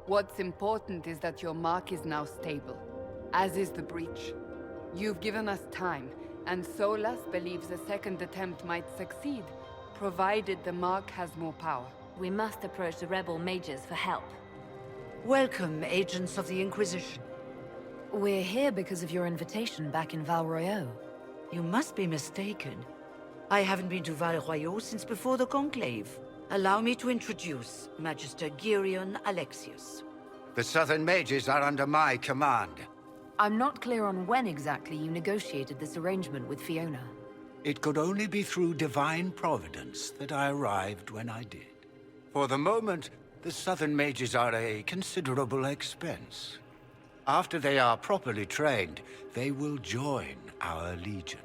What's important is that your mark is now stable, as is the breach. You've given us time, and Solas believes a second attempt might succeed, provided the mark has more power. We must approach the rebel mages for help. Welcome, agents of the Inquisition. We're here because of your invitation back in Val Royeaux. You must be mistaken. I haven't been to Val Royeaux since before the Conclave. Allow me to introduce Magister Girion Alexius. The Southern Mages are under my command. I'm not clear on when exactly you negotiated this arrangement with Fiona. It could only be through divine providence that I arrived when I did. For the moment, the Southern Mages are a considerable expense. After they are properly trained, they will join our legion.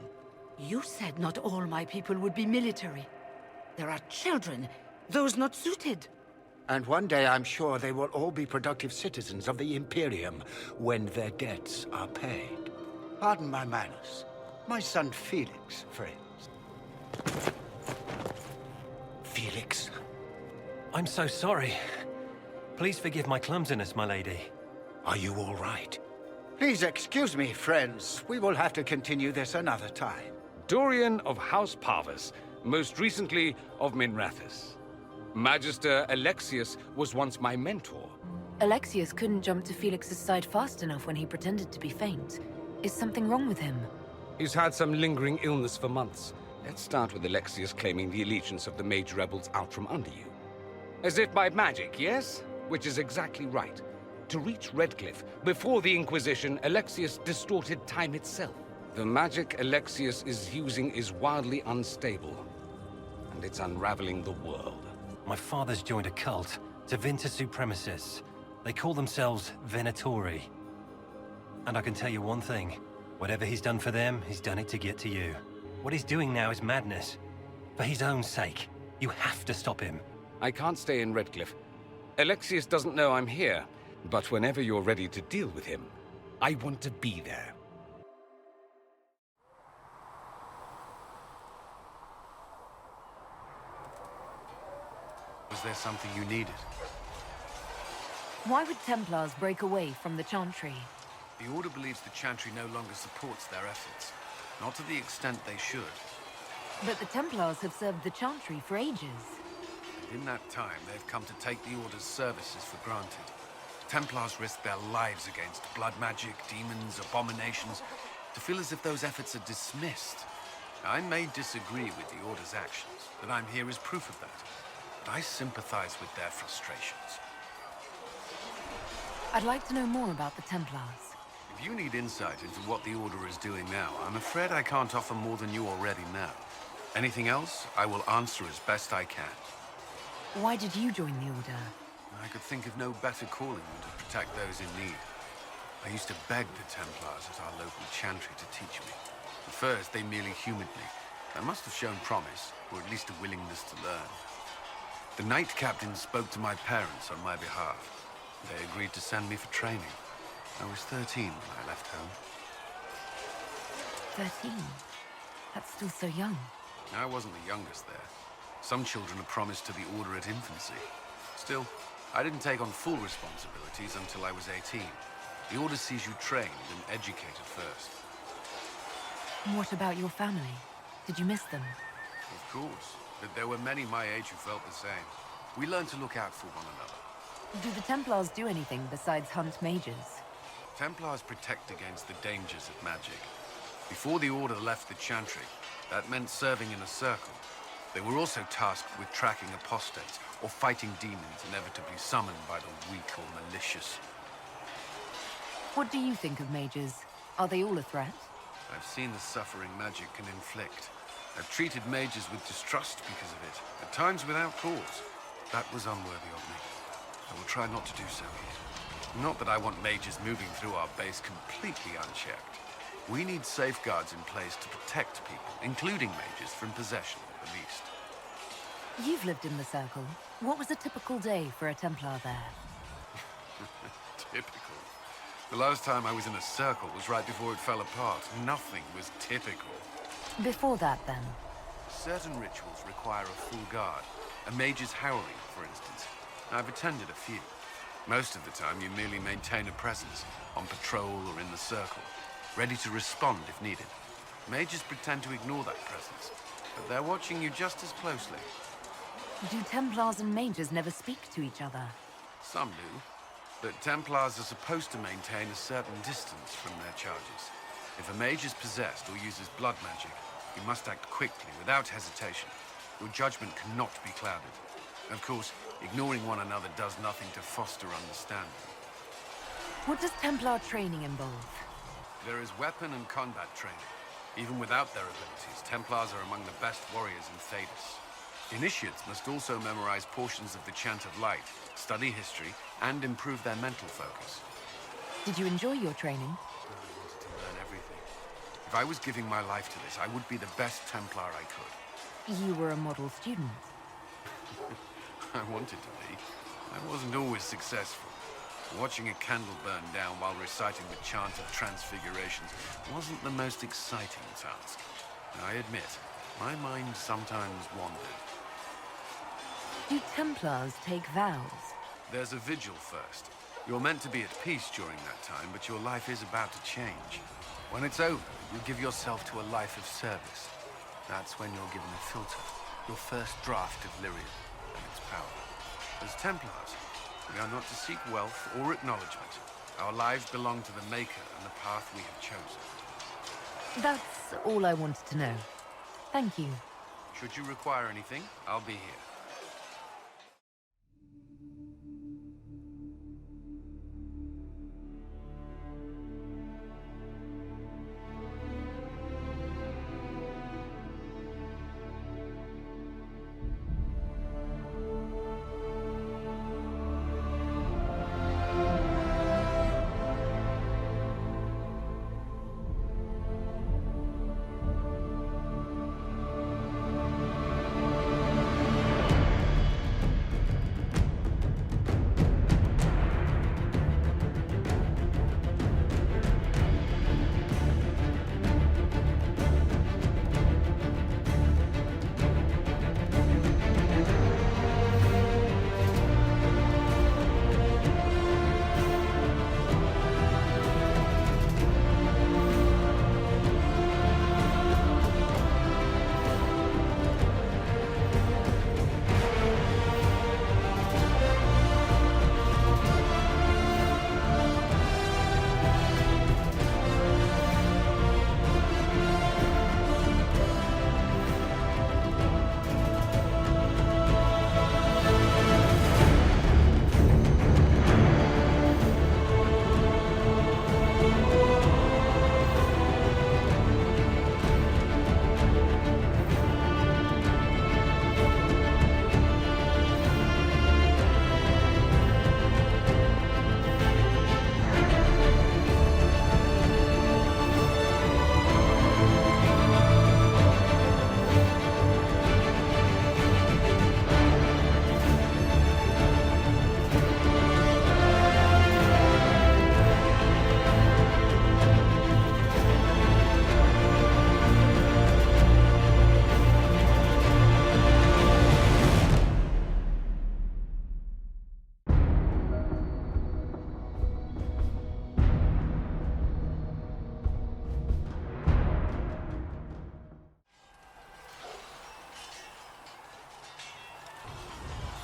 You said not all my people would be military. There are children, those not suited. And one day I'm sure they will all be productive citizens of the Imperium when their debts are paid. Pardon my manners. My son Felix, friends. Felix? I'm so sorry. Please forgive my clumsiness, my lady. Are you all right? Please excuse me, friends. We will have to continue this another time. Dorian of House Parvus, most recently of Minrathous. Magister Alexius was once my mentor. Alexius couldn't jump to Felix's side fast enough when he pretended to be faint. Is something wrong with him? He's had some lingering illness for months. Let's start with Alexius claiming the allegiance of the mage rebels out from under you. As if by magic, yes? Which is exactly right. To reach Redcliffe, before the Inquisition, Alexius distorted time itself. The magic Alexius is using is wildly unstable, and it's unraveling the world. My father's joined a cult, Divinta Supremacists. They call themselves Venatori. And I can tell you one thing. Whatever he's done for them, he's done it to get to you. What he's doing now is madness. For his own sake, you have to stop him. I can't stay in Redcliffe. Alexius doesn't know I'm here, but whenever you're ready to deal with him, I want to be there. Was there something you needed? Why would Templars break away from the Chantry? The Order believes the Chantry no longer supports their efforts. Not to the extent they should. But the Templars have served the Chantry for ages. And in that time, they've come to take the Order's services for granted. Templars risk their lives against blood magic, demons, abominations, to feel as if those efforts are dismissed. I may disagree with the Order's actions, but I'm here as proof of that. But I sympathize with their frustrations. I'd like to know more about the Templars. If you need insight into what the Order is doing now, I'm afraid I can't offer more than you already know. Anything else, I will answer as best I can. Why did you join the Order? I could think of no better calling than to protect those in need. I used to beg the Templars at our local Chantry to teach me. At first, they merely humored me. I must have shown promise, or at least a willingness to learn. The Knight Captain spoke to my parents on my behalf. They agreed to send me for training. I was 13 when I left home. 13? That's still so young. I wasn't the youngest there. Some children are promised to the Order at infancy. Still, I didn't take on full responsibilities until I was 18. The Order sees you trained and educated first. What about your family? Did you miss them? Of course, but there were many my age who felt the same. We learned to look out for one another. Do the Templars do anything besides hunt mages? Templars protect against the dangers of magic. Before the Order left the Chantry, that meant serving in a circle. They were also tasked with tracking apostates or fighting demons inevitably summoned by the weak or malicious. What do you think of mages? Are they all a threat? I've seen the suffering magic can inflict. I've treated mages with distrust because of it, at times without cause. That was unworthy of me. I will try not to do so here. Not that I want mages moving through our base completely unchecked. We need safeguards in place to protect people, including mages, from possession, at least. You've lived in the Circle. What was a typical day for a Templar there? Typical? The last time I was in a circle was right before it fell apart. Nothing was typical. Before that, then? Certain rituals require a full guard. A mage's howling, for instance. I've attended a few. Most of the time, you merely maintain a presence, on patrol or in the circle, ready to respond if needed. Mages pretend to ignore that presence, but they're watching you just as closely. Do Templars and mages never speak to each other? Some do, but Templars are supposed to maintain a certain distance from their charges. If a mage is possessed or uses blood magic, you must act quickly, without hesitation. Your judgment cannot be clouded. Of course, ignoring one another does nothing to foster understanding. What does Templar training involve? There is weapon and combat training. Even without their abilities, Templars are among the best warriors in Thedas. Initiates must also memorize portions of the Chant of Light, study history, and improve their mental focus. Did you enjoy your training? I wanted to learn everything. If I was giving my life to this, I would be the best Templar I could. You were a model student. I wanted to be. I wasn't always successful. Watching a candle burn down while reciting the chant of transfigurations wasn't the most exciting task. I admit, my mind sometimes wandered. Do Templars take vows? There's a vigil first. You're meant to be at peace during that time, but your life is about to change. When it's over, you give yourself to a life of service. That's when you're given a filter, your first draft of Lyria and its power. As Templars, we are not to seek wealth or acknowledgement. Our lives belong to the Maker and the path we have chosen. That's all I wanted to know. Thank you. Should you require anything, I'll be here.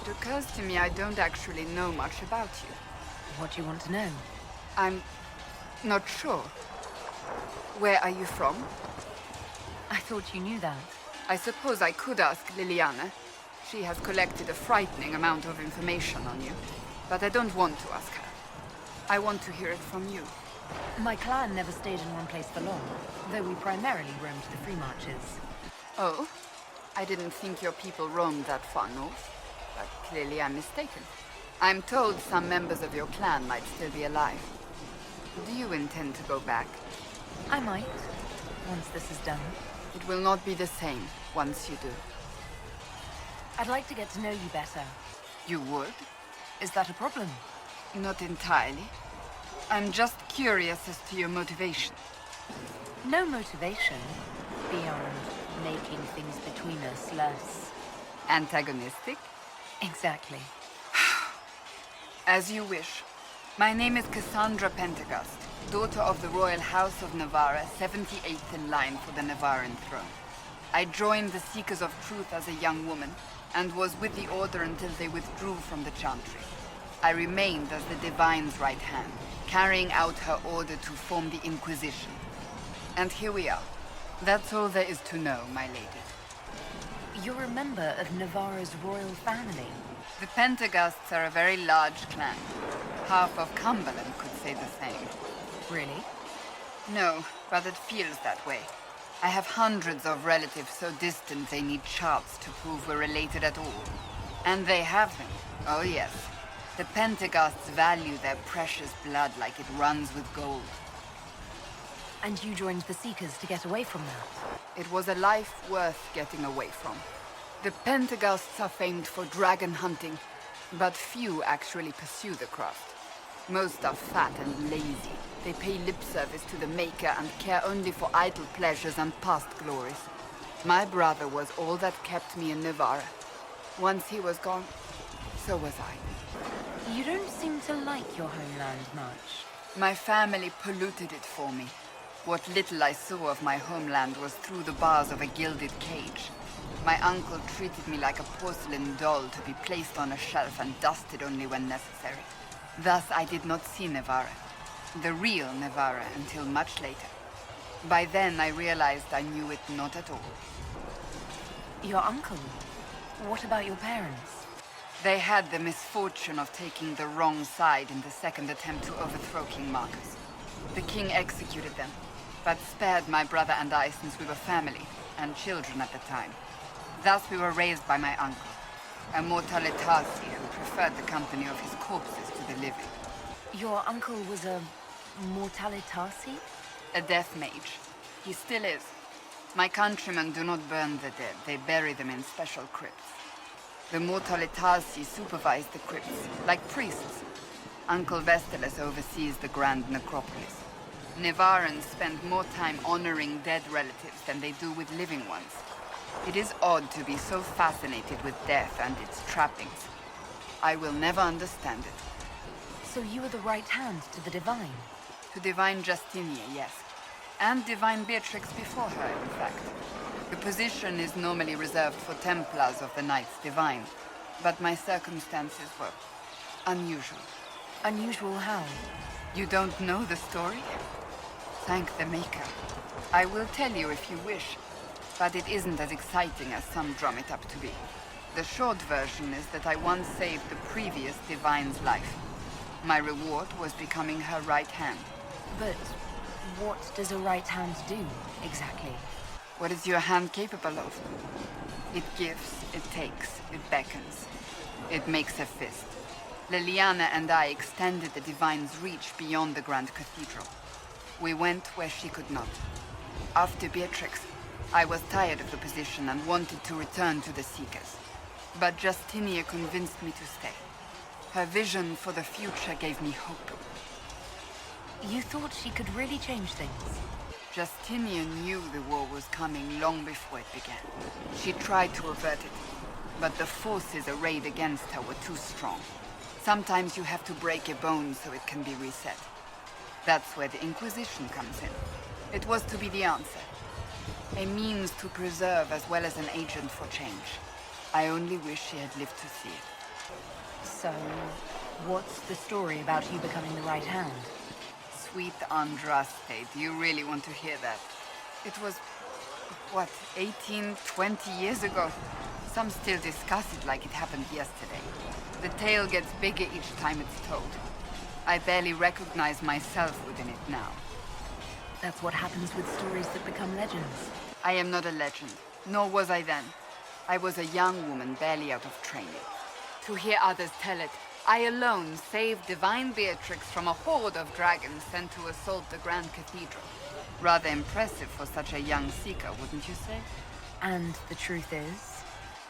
It occurs to me I don't actually know much about you. What do you want to know? I'm not sure. Where are you from? I thought you knew that. I suppose I could ask Liliana. She has collected a frightening amount of information on you. But I don't want to ask her. I want to hear it from you. My clan never stayed in one place for long, though we primarily roamed the free marches. Oh? I didn't think your people roamed that far north. But clearly I'm mistaken. I'm told some members of your clan might still be alive. Do you intend to go back? I might, once this is done. It will not be the same once you do. I'd like to get to know you better. You would? Is that a problem? Not entirely. I'm just curious as to your motivation. No motivation beyond making things between us less... Antagonistic? Exactly. As you wish. My name is Cassandra Pentecost, daughter of the Royal House of Navarra, 78th in line for the Navarran throne. I joined the Seekers of Truth as a young woman, and was with the Order until they withdrew from the Chantry. I remained as the Divine's right hand, carrying out her order to form the Inquisition. And here we are. That's all there is to know, my lady. You're a member of Navarra's royal family. The Pentecosts are a very large clan. Half of Cumberland could say the same. Really? No, but it feels that way. I have hundreds of relatives so distant they need charts to prove we're related at all. And they have them. Oh yes. The Pentecosts value their precious blood like it runs with gold. And you joined the Seekers to get away from that? It was a life worth getting away from. The Pentecosts are famed for dragon hunting, but few actually pursue the craft. Most are fat and lazy. They pay lip service to the Maker and care only for idle pleasures and past glories. My brother was all that kept me in Navarra. Once he was gone, so was I. You don't seem to like your homeland much. My family polluted it for me. What little I saw of my homeland was through the bars of a gilded cage. My uncle treated me like a porcelain doll to be placed on a shelf and dusted only when necessary. Thus I did not see Navarra, the real Navarra, until much later. By then I realized I knew it not at all. Your uncle? What about your parents? They had the misfortune of taking the wrong side in the second attempt to overthrow King Marcus. The king executed them, but spared my brother and I since we were family, and children at the time. Thus we were raised by my uncle, a mortalitasi who preferred the company of his corpses to the living. Your uncle was a mortalitasi? A death mage. He still is. My countrymen do not burn the dead, they bury them in special crypts. The mortalitasi supervise the crypts, like priests. Uncle Vestalis oversees the grand necropolis. Navarrans spend more time honoring dead relatives than they do with living ones. It is odd to be so fascinated with death and its trappings. I will never understand it. So you were the right hand to the Divine? To Divine Justinia, yes. And Divine Beatrix before her, in fact. The position is normally reserved for Templars of the Knights Divine, but my circumstances were unusual. Unusual how? You don't know the story? Thank the Maker. I will tell you if you wish, but it isn't as exciting as some drum it up to be. The short version is that I once saved the previous Divine's life. My reward was becoming her right hand. But what does a right hand do, exactly? What is your hand capable of? It gives, it takes, it beckons. It makes a fist. Liliana and I extended the Divine's reach beyond the Grand Cathedral. We went where she could not. After Beatrix, I was tired of the position and wanted to return to the Seekers. But Justinia convinced me to stay. Her vision for the future gave me hope. You thought she could really change things? Justinian knew the war was coming long before it began. She tried to avert it, but the forces arrayed against her were too strong. Sometimes you have to break a bone so it can be reset. That's where the Inquisition comes in. It was to be the answer. A means to preserve as well as an agent for change. I only wish she had lived to see it. So, what's the story about you becoming the right hand? Sweet Andraste, do you really want to hear that? It was, what, 18, 20 years ago? Some still discuss it like it happened yesterday. The tale gets bigger each time it's told. I barely recognize myself within it now. That's what happens with stories that become legends. I am not a legend, nor was I then. I was a young woman barely out of training. To hear others tell it, I alone saved Divine Beatrix from a horde of dragons sent to assault the Grand Cathedral. Rather impressive for such a young seeker, wouldn't you say? And the truth is?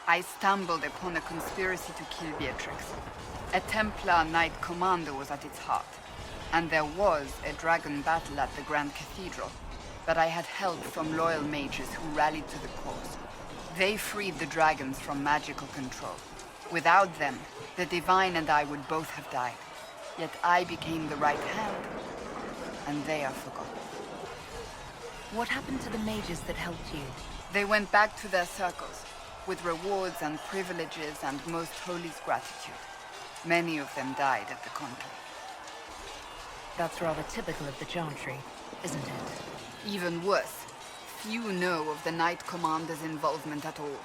I stumbled upon a conspiracy to kill Beatrix. A Templar Knight Commander was at its heart. And there was a dragon battle at the Grand Cathedral. But I had help from loyal mages who rallied to the cause. They freed the dragons from magical control. Without them, the Divine and I would both have died. Yet I became the right hand, and they are forgotten. What happened to the mages that helped you? They went back to their circles, with rewards and privileges and Most Holy's gratitude. Many of them died at the Conclave. That's rather typical of the Chantry, isn't it? Even worse, few know of the Knight Commander's involvement at all.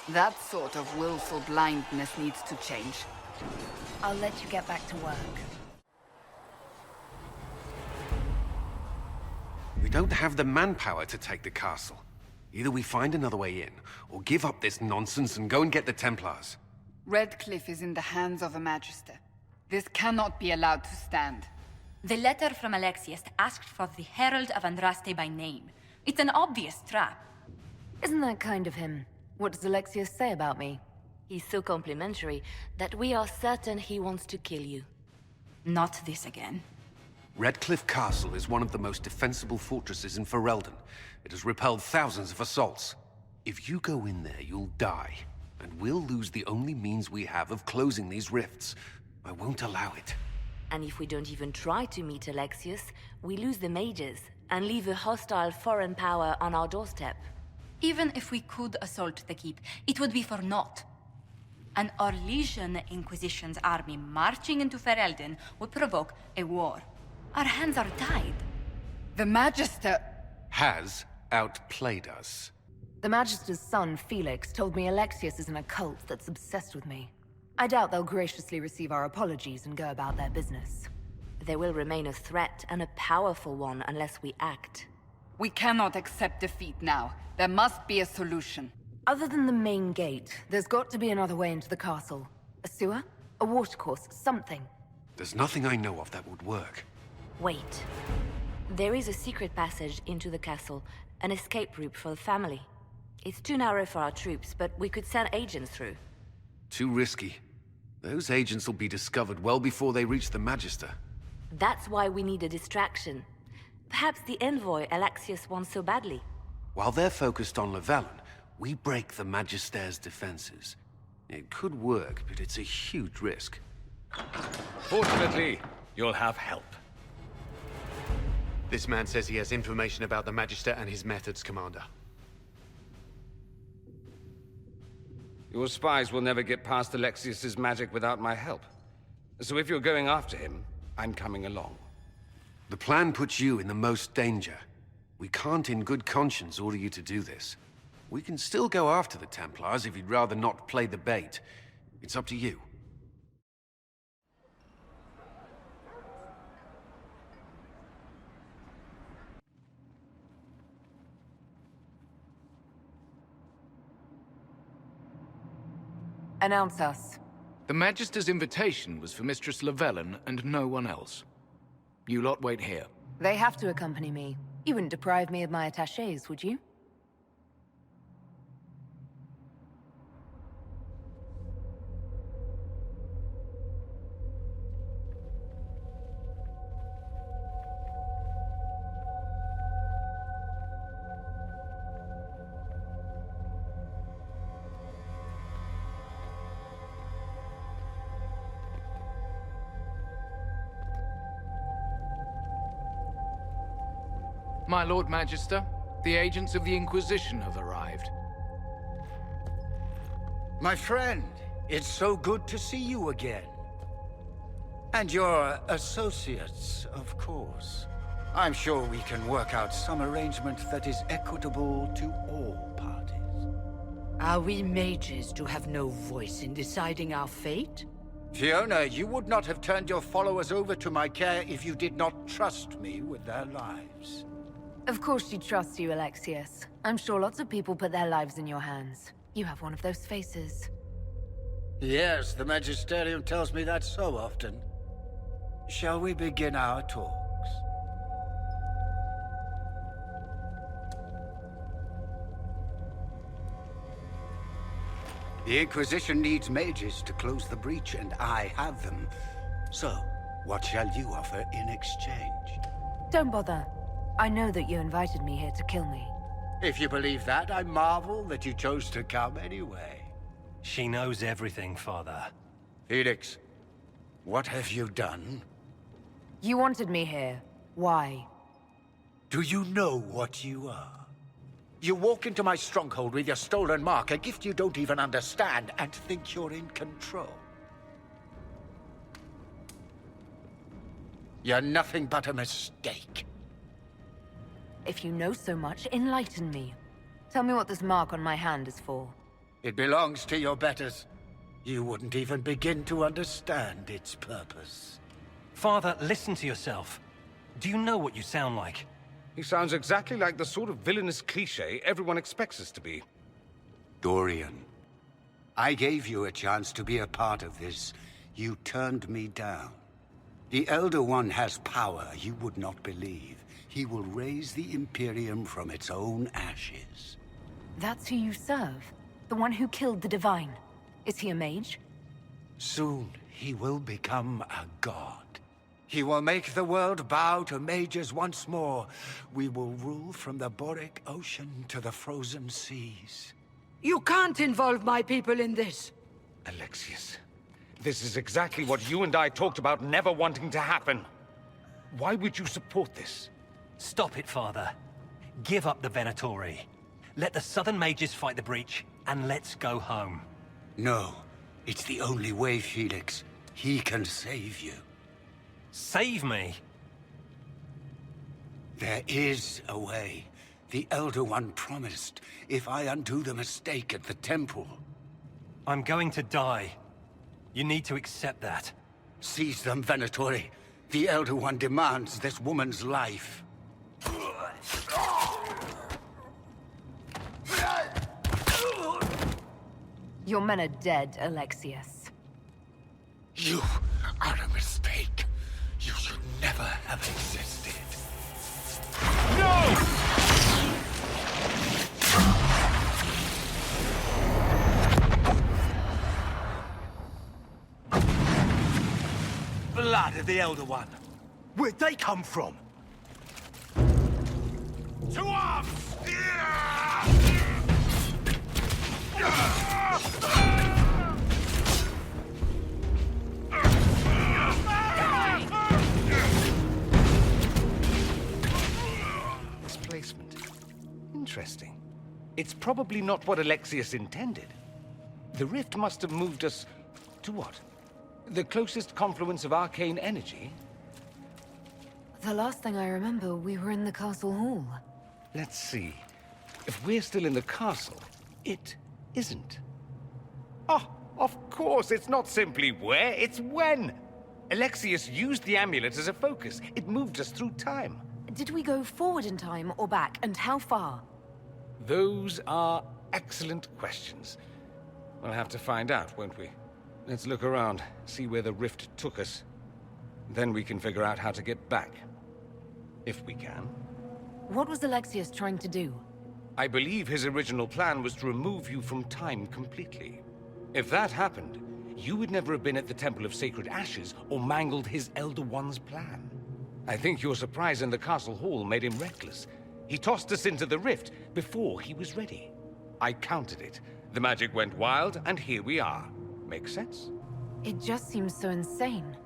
That sort of willful blindness needs to change. I'll let you get back to work. We don't have the manpower to take the castle. Either we find another way in, or give up this nonsense and go and get the Templars. Redcliffe is in the hands of a Magister. This cannot be allowed to stand. The letter from Alexius asked for the Herald of Andraste by name. It's an obvious trap. Isn't that kind of him? What does Alexius say about me? He's so complimentary that we are certain he wants to kill you. Not this again. Redcliffe Castle is one of the most defensible fortresses in Ferelden. It has repelled thousands of assaults. If you go in there, you'll die. And we'll lose the only means we have of closing these rifts. I won't allow it. And if we don't even try to meet Alexius, we lose the mages and leave a hostile foreign power on our doorstep. Even if we could assault the keep, it would be for naught. An Orlesian Inquisition's army marching into Ferelden would provoke a war. Our hands are tied. The Magister... has outplayed us. The Magister's son, Felix, told me Alexius is in a cult that's obsessed with me. I doubt they'll graciously receive our apologies and go about their business. There will remain a threat, and a powerful one, unless we act. We cannot accept defeat now. There must be a solution. Other than the main gate, there's got to be another way into the castle. A sewer? A watercourse? Something. There's nothing I know of that would work. Wait. There is a secret passage into the castle, an escape route for the family. It's too narrow for our troops, but we could send agents through. Too risky. Those agents will be discovered well before they reach the Magister. That's why we need a distraction. Perhaps the envoy Alexius wants so badly. While they're focused on Llewellyn, we break the Magister's defenses. It could work, but it's a huge risk. Fortunately, you'll have help. This man says he has information about the Magister and his methods, Commander. Your spies will never get past Alexius's magic without my help. So if you're going after him, I'm coming along. The plan puts you in the most danger. We can't in good conscience order you to do this. We can still go after the Templars if you'd rather not play the bait. It's up to you. Announce us. The Magister's invitation was for Mistress Llewellyn and no one else. You lot wait here. They have to accompany me. You wouldn't deprive me of my attachés, would you? My Lord Magister, the agents of the Inquisition have arrived. My friend, it's so good to see you again. And your associates, of course. I'm sure we can work out some arrangement that is equitable to all parties. Are we mages to have no voice in deciding our fate? Fiona, you would not have turned your followers over to my care if you did not trust me with their lives. Of course she trusts you, Alexius. I'm sure lots of people put their lives in your hands. You have one of those faces. Yes, the Magisterium tells me that so often. Shall we begin our talks? The Inquisition needs mages to close the breach, and I have them. So, what shall you offer in exchange? Don't bother. I know that you invited me here to kill me. If you believe that, I marvel that you chose to come anyway. She knows everything, Father. Felix, What have you done? You wanted me here. Why? Do you know what you are? You walk into my stronghold with your stolen mark, a gift you don't even understand, and think you're in control. You're nothing but a mistake. If you know so much, enlighten me. Tell me what this mark on my hand is for. It belongs to your betters. You wouldn't even begin to understand its purpose. Father, listen to yourself. Do you know what you sound like? He sounds exactly like the sort of villainous cliché everyone expects us to be. Dorian, I gave you a chance to be a part of this. You turned me down. The Elder One has power you would not believe. He will raise the Imperium from its own ashes. That's who you serve? The one who killed the Divine? Is he a mage? Soon, he will become a god. He will make the world bow to mages once more. We will rule from the Boric Ocean to the frozen seas. You can't involve my people in this. Alexius, this is exactly what you and I talked about never wanting to happen. Why would you support this? Stop it, Father. Give up the Venatori. Let the Southern Mages fight the breach, and let's go home. No, it's the only way, Felix. He can save you. Save me? There is a way. The Elder One promised, if I undo the mistake at the temple. I'm going to die. You need to accept that. Seize them, Venatori. The Elder One demands this woman's life. Your men are dead, Alexius. You are a mistake. You should never have existed. No! Blood of the Elder One. Where'd they come from? To arms! Displacement. Interesting. It's probably not what Alexius intended. The rift must have moved us to what? The closest confluence of arcane energy? The last thing I remember, we were in the castle hall. Let's see. If we're still in the castle, it isn't. Oh, of course, it's not simply where, it's when. Alexius used the amulet as a focus. It moved us through time. Did we go forward in time or back, and how far? Those are excellent questions. We'll have to find out, won't we? Let's look around, see where the rift took us. Then we can figure out how to get back. If we can. What was Alexius trying to do? I believe his original plan was to remove you from time completely. If that happened, you would never have been at the Temple of Sacred Ashes or mangled his Elder One's plan. I think your surprise in the castle hall made him reckless. He tossed us into the rift before he was ready. I countered it. The magic went wild, and here we are. Make sense? It just seems so insane.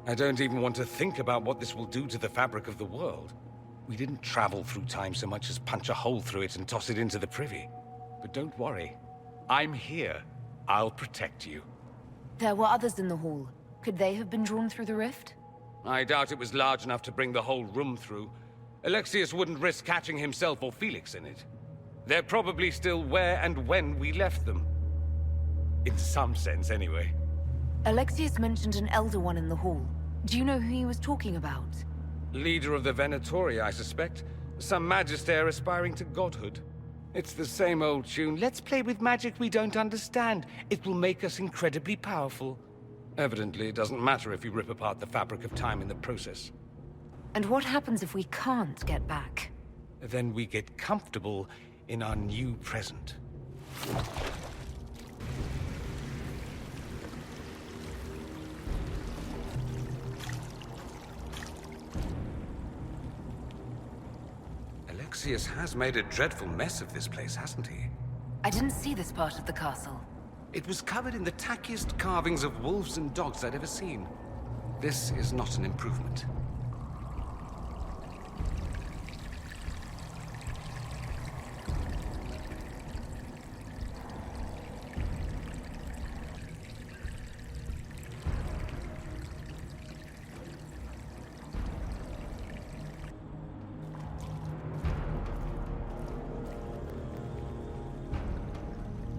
I don't even want to think about what this will do to the fabric of the world. We didn't travel through time so much as punch a hole through it and toss it into the privy. But don't worry. I'm here. I'll protect you. There were others in the hall. Could they have been drawn through the rift? I doubt it was large enough to bring the whole room through. Alexius wouldn't risk catching himself or Felix in it. They're probably still where and when we left them. In some sense, anyway. Alexius mentioned an Elder One in the hall. Do you know who he was talking about? Leader of the Venatori, I suspect. Some magister aspiring to godhood. It's the same old tune. Let's play with magic we don't understand. It will make us incredibly powerful. Evidently, it doesn't matter if you rip apart the fabric of time in the process. And what happens if we can't get back? Then we get comfortable in our new present. Alexius has made a dreadful mess of this place, hasn't he? I didn't see this part of the castle. It was covered in the tackiest carvings of wolves and dogs I'd ever seen. This is not an improvement.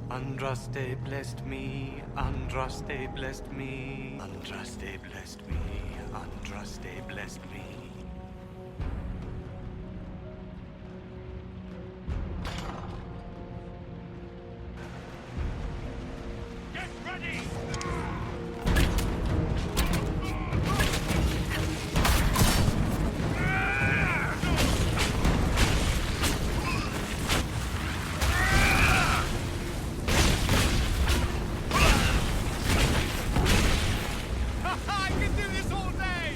Andraste blessed me, Andraste blessed me, Andraste blessed me, Andraste blessed me. Get ready! I can do this all day!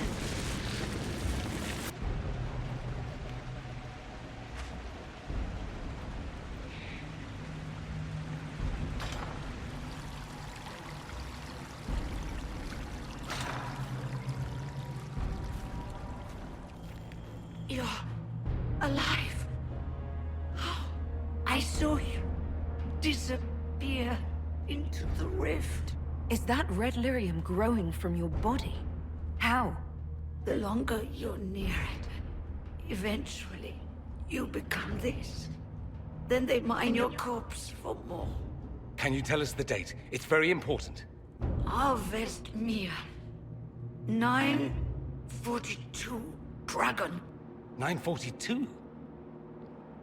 You're alive. I saw you disappear into the rift. Is that red lyrium growing from your body? How? The longer you're near it, eventually you become this. Then they mine your corpse for more. Can you tell us the date? It's very important. Harvest Mir. 942 Dragon. 942?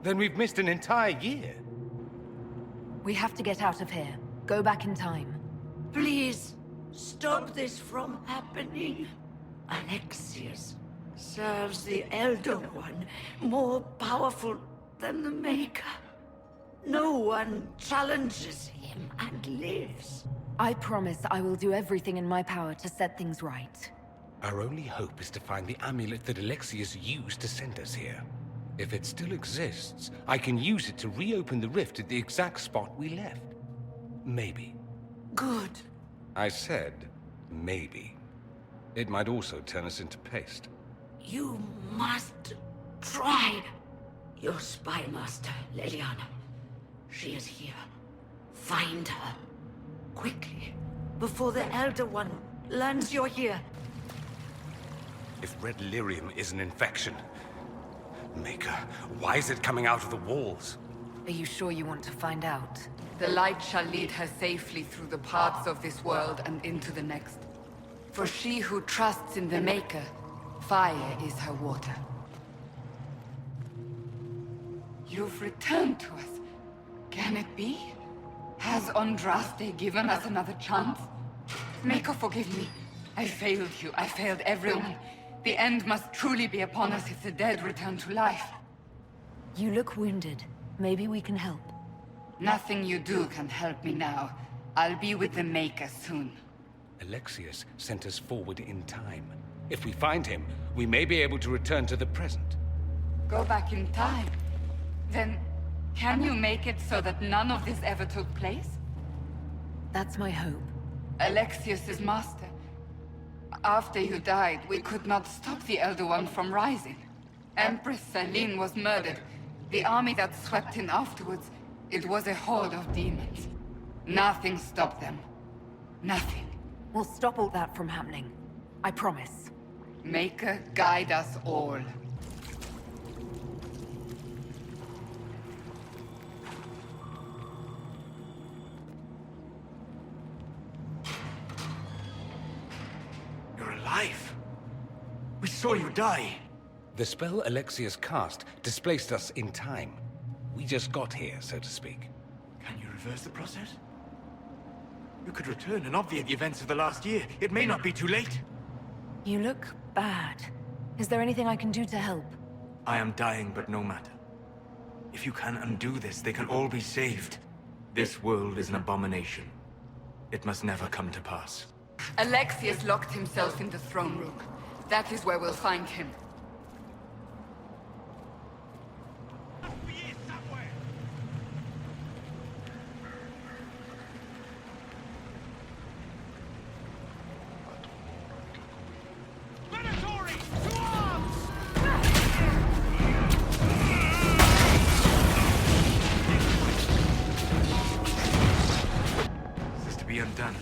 Then we've missed an entire year. We have to get out of here. Go back in time. Please, stop this from happening. Alexius serves the Elder One, more powerful than the Maker. No one challenges him and lives. I promise I will do everything in my power to set things right. Our only hope is to find the amulet that Alexius used to send us here. If it still exists, I can use it to reopen the rift at the exact spot we left. Maybe. Good. I said, maybe. It might also turn us into paste. You must try. Your spy master, Leliana. She is here. Find her. Quickly. Before the Elder One learns you're here. If red lyrium is an infection... Maker, why is it coming out of the walls? Are you sure you want to find out? The light shall lead her safely through the paths of this world and into the next. For she who trusts in the Maker, fire is her water. You've returned to us. Can it be? Has Andraste given us another chance? Maker, forgive me. I failed you. I failed everyone. The end must truly be upon us if the dead return to life. You look wounded. Maybe we can help. Nothing you do can help me now. I'll be with the Maker soon. Alexius sent us forward in time. If we find him, we may be able to return to the present. Go back in time? Then, can you make it so that none of this ever took place? That's my hope. Alexius is master. After you died, we could not stop the Elder One from rising. Empress Celine was murdered. The army that swept in afterwards, it was a horde of demons. Nothing stopped them. Nothing. We'll stop all that from happening. I promise. Maker, guide us all. You're alive. We saw you die. The spell Alexius cast displaced us in time. We just got here, so to speak. Can you reverse the process? You could return and obviate the events of the last year. It may not be too late. You look bad. Is there anything I can do to help? I am dying, but no matter. If you can undo this, they can all be saved. This world is an abomination. It must never come to pass. Alexius locked himself in the throne room. That is where we'll find him. done.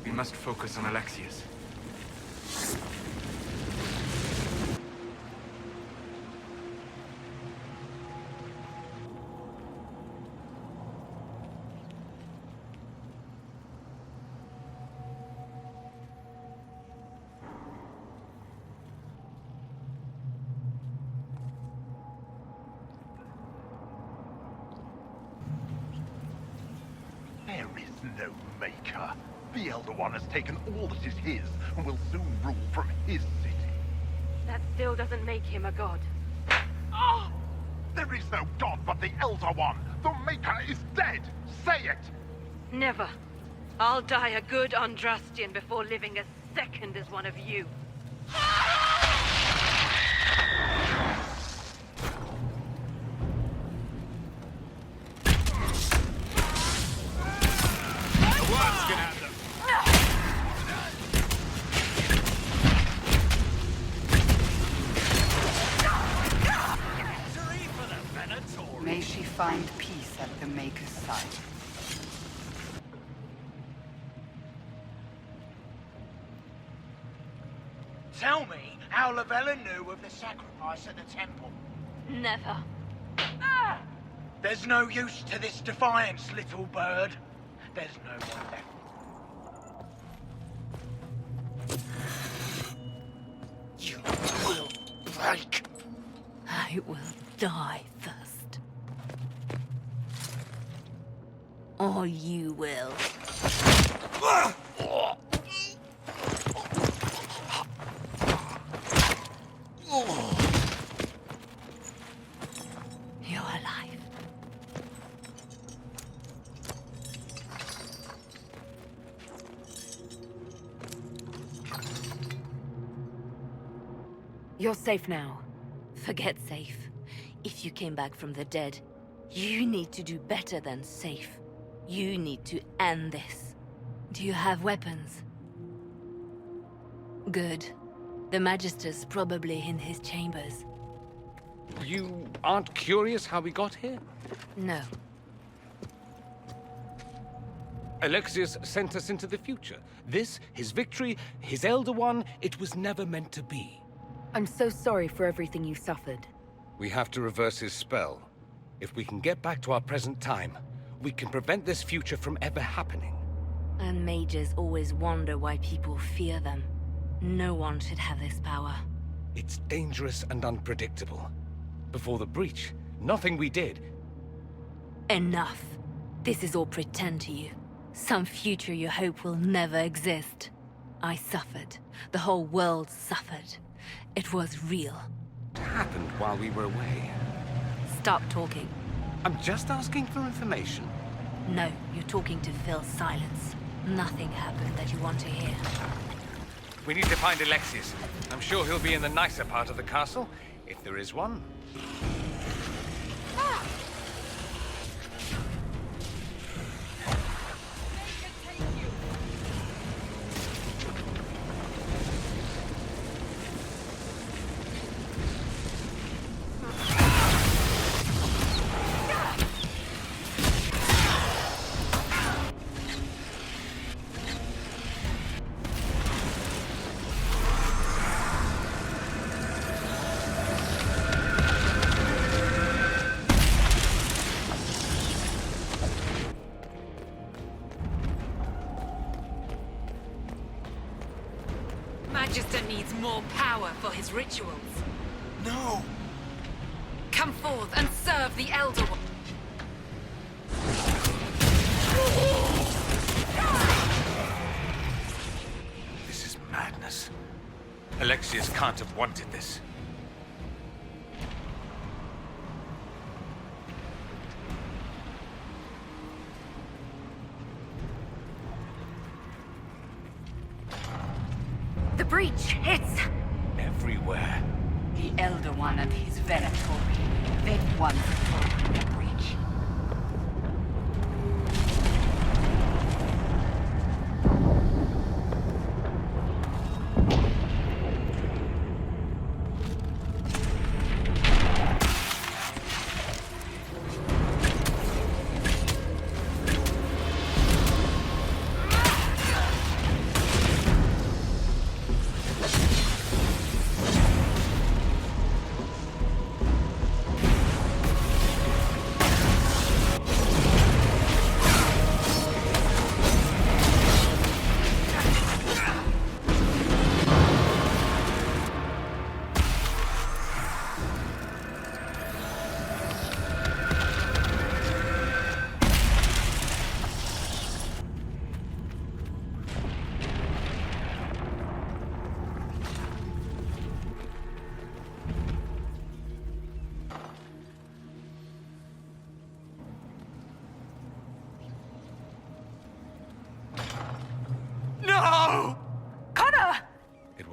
We must focus on Alexius. There is no maker. The Elder One has taken all that is his and will soon rule from his city. That still doesn't make him a god. Ah! There is no god but the Elder One. The Maker is dead. Say it. Never. I'll die a good Andrastian before living a second as one of you. May she find peace at the Maker's side. Tell me how Lavella knew of the sacrifice at the temple. Never. There's no use to this defiance, little bird. There's no one left. You will break. I will die first. Or you will. You're alive. You're safe now. Forget safe. If you came back from the dead, you need to do better than safe. You need to end this. Do you have weapons? Good. The Magister's probably in his chambers. You aren't curious how we got here? No. Alexius sent us into the future. This, his victory, his Elder One, it was never meant to be. I'm so sorry for everything you suffered. We have to reverse his spell. If we can get back to our present time, we can prevent this future from ever happening. And mages always wonder why people fear them. No one should have this power. It's dangerous and unpredictable. Before the breach, nothing we did. Enough. This is all pretend to you. Some future you hope will never exist. I suffered. The whole world suffered. It was real. It happened while we were away. Stop talking. I'm just asking for information. No, you're talking to fill silence. Nothing happened that you want to hear. We need to find Alexius. I'm sure he'll be in the nicer part of the castle, if there is one. Magister needs more power for his rituals. No! Come forth and serve the Elder One. This is madness. Alexius can't have wanted this. The breach! It's... Everywhere. The Elder One and his Venatori. They've once opened the breach.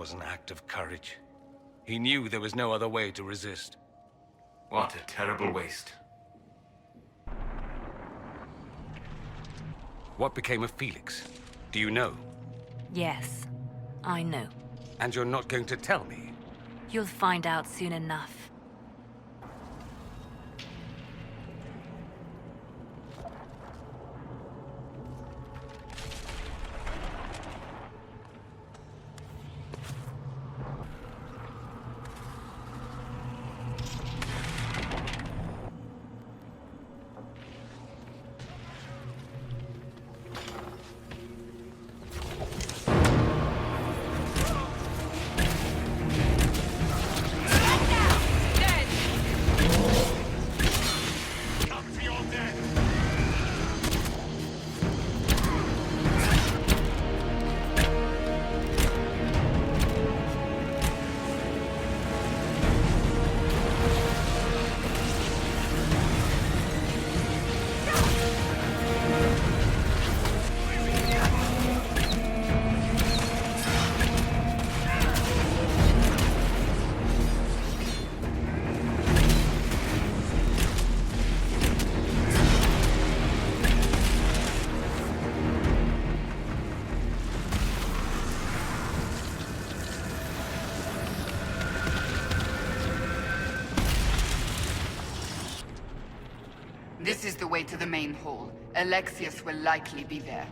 was an act of courage. He knew there was no other way to resist. What a terrible waste. What became of Felix? Do you know? Yes, I know. And you're not going to tell me? You'll find out soon enough. This is the way to the main hall. Alexius will likely be there.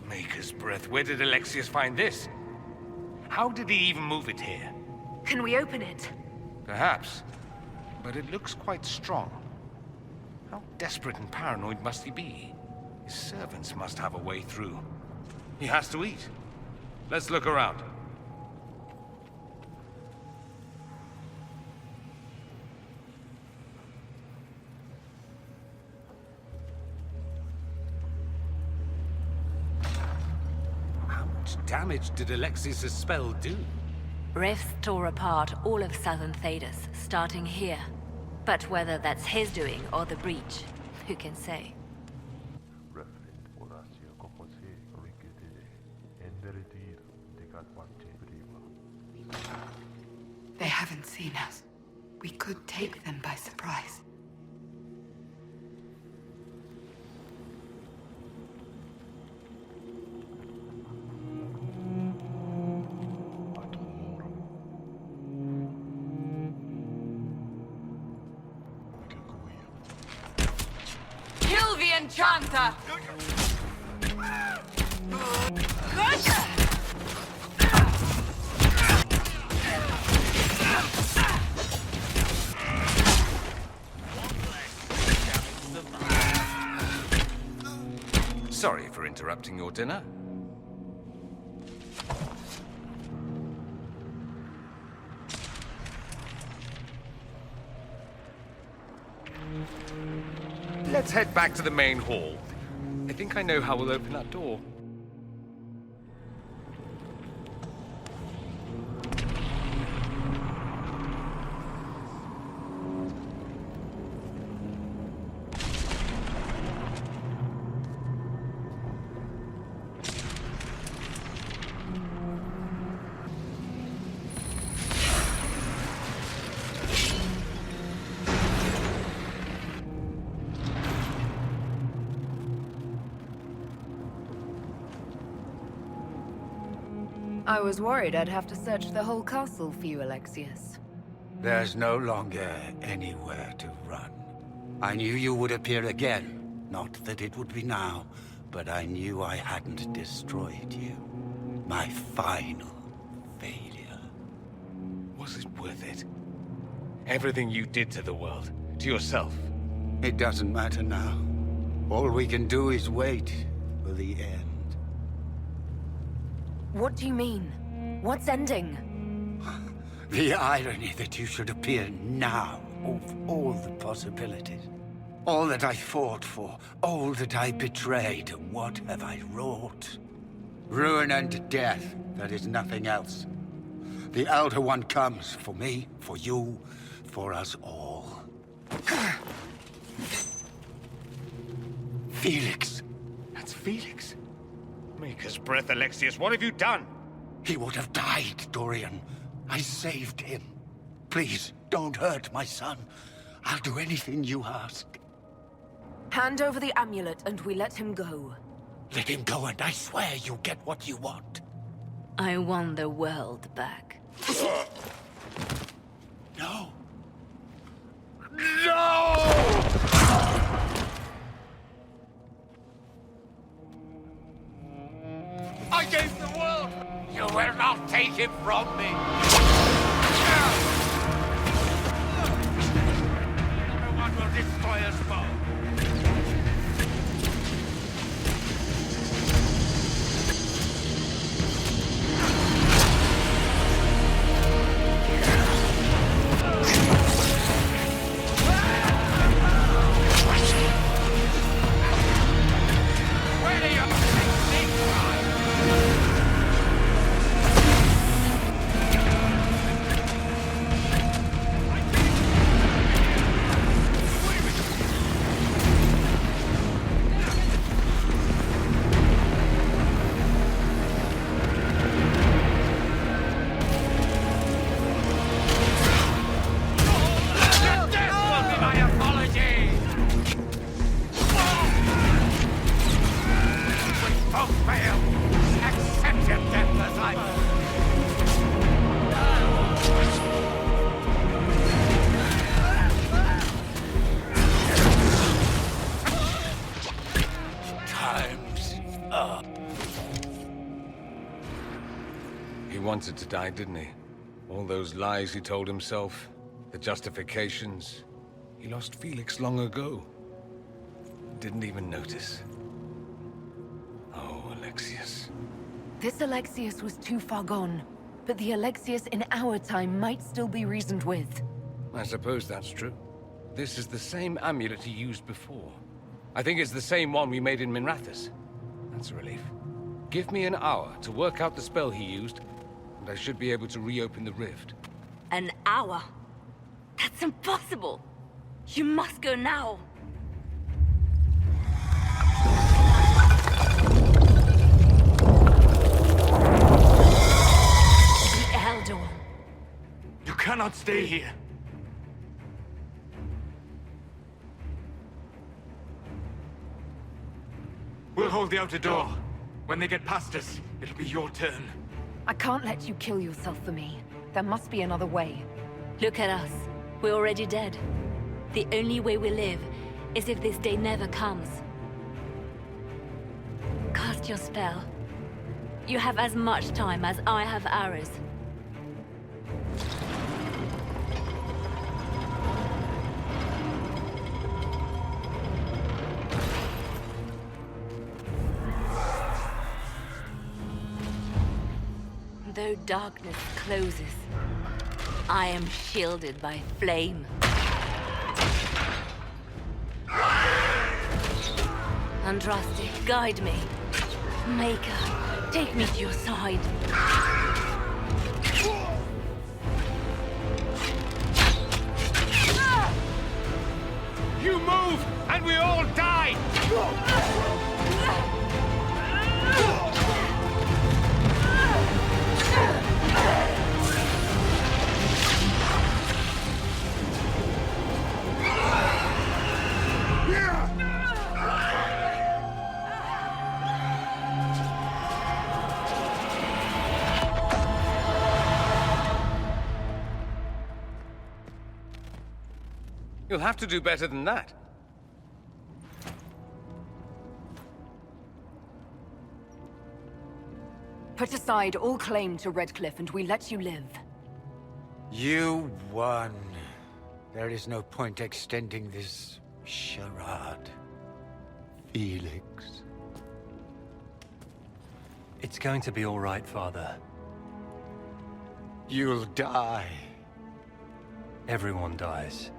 Maker's breath. Where did Alexius find this? How did he even move it here? Can we open it? Perhaps. But it looks quite strong. How desperate and paranoid must he be? His servants must have a way through. He has to eat. Let's look around. How much damage did Alexius' spell do? Rifts tore apart all of southern Thedas, starting here. But whether that's his doing or the breach, who can say? They haven't seen us. We could take them by surprise. Kill the Enchanter! Sorry for interrupting your dinner. Let's head back to the main hall. I think I know how we'll open that door. I was worried I'd have to search the whole castle for you, Alexius. There's no longer anywhere to run. I knew you would appear again. Not that it would be now, but I knew I hadn't destroyed you. My final failure. Was it worth it? Everything you did to the world, to yourself. It doesn't matter now. All we can do is wait for the end. What do you mean? What's ending? The irony that you should appear now, of all the possibilities. All that I fought for, all that I betrayed, what have I wrought? Ruin and death, that is nothing else. The Elder One comes for me, for you, for us all. Felix. That's Felix. Maker's breath, Alexius, what have you done? He would have died, Dorian. I saved him. Please, don't hurt my son. I'll do anything you ask. Hand over the amulet and we let him go. Let him go and I swear you'll get what you want. I want the world back. No. No! I gave the world! You will not take it from me! No one will destroy us both! He wanted to die, didn't he? All those lies he told himself, the justifications. He lost Felix long ago. Didn't even notice. Oh, Alexius. This Alexius was too far gone, but the Alexius in our time might still be reasoned with. I suppose that's true. This is the same amulet he used before. I think it's the same one we made in Minrathous. That's a relief. Give me an hour to work out the spell he used, and I should be able to reopen the rift. An hour? That's impossible! You must go now! The Elder One. You cannot stay here. We'll hold the outer door. When they get past us, it'll be your turn. I can't let you kill yourself for me. There must be another way. Look at us. We're already dead. The only way we live is if this day never comes. Cast your spell. You have as much time as I have arrows. Though darkness closes, I am shielded by flame. Andraste, guide me. Maker, take me to your side. You move, and we all die! You'll have to do better than that. Put aside all claim to Redcliffe and we let you live. You won. There is no point extending this charade. Felix. It's going to be all right, Father. You'll die. Everyone dies.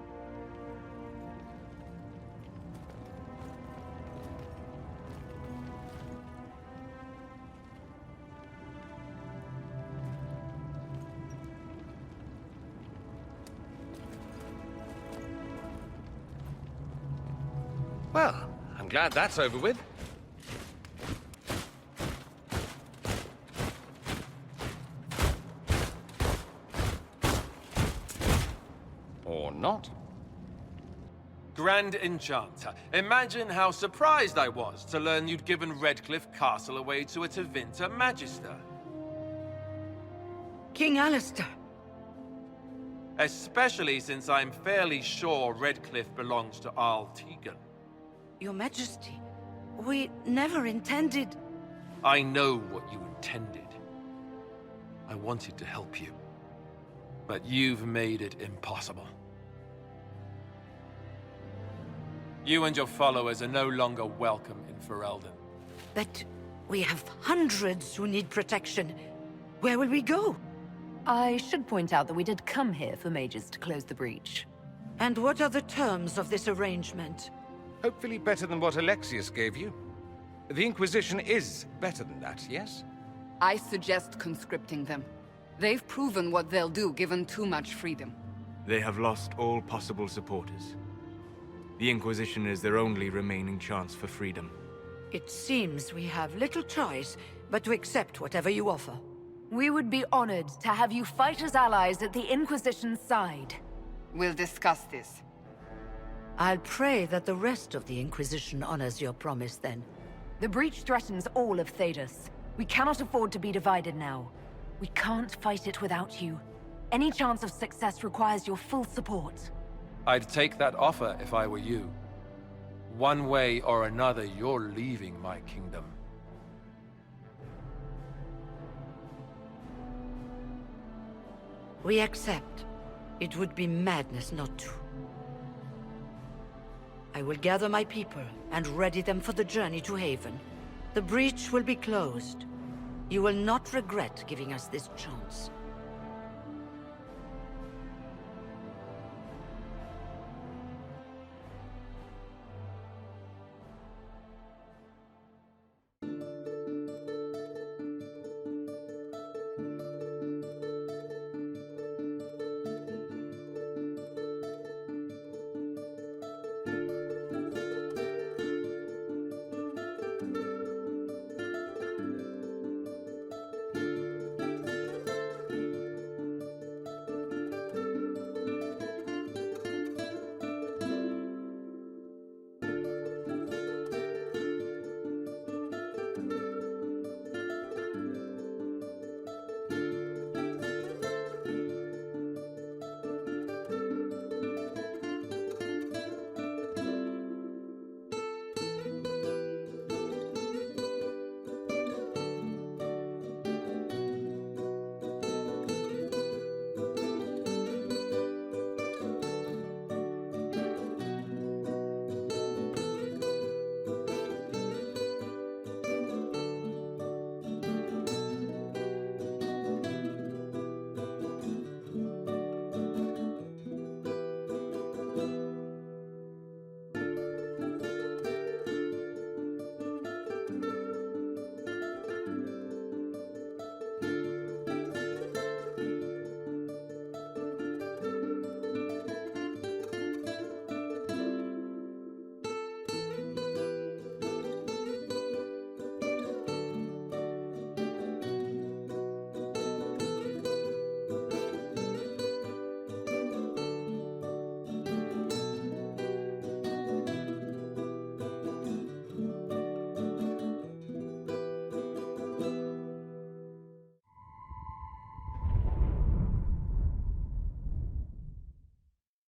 Well, I'm glad that's over with. not. Grand Enchanter, imagine how surprised I was to learn you'd given Redcliffe Castle away to a Tevinter Magister. King Alistair. Especially since I'm fairly sure Redcliffe belongs to Arl Tegan. Your Majesty, we never intended... I know what you intended. I wanted to help you. But you've made it impossible. You and your followers are no longer welcome in Ferelden. But we have hundreds who need protection. Where will we go? I should point out that we did come here for mages to close the breach. And what are the terms of this arrangement? Hopefully better than what Alexius gave you. The Inquisition is better than that, yes? I suggest conscripting them. They've proven what they'll do given too much freedom. They have lost all possible supporters. The Inquisition is their only remaining chance for freedom. It seems we have little choice but to accept whatever you offer. We would be honored to have you fight as allies at the Inquisition's side. We'll discuss this. I'll pray that the rest of the Inquisition honors your promise then. The breach threatens all of Thedas. We cannot afford to be divided now. We can't fight it without you. Any chance of success requires your full support. I'd take that offer if I were you. One way or another, you're leaving my kingdom. We accept. It would be madness not to. I will gather my people and ready them for the journey to Haven. The breach will be closed. You will not regret giving us this chance.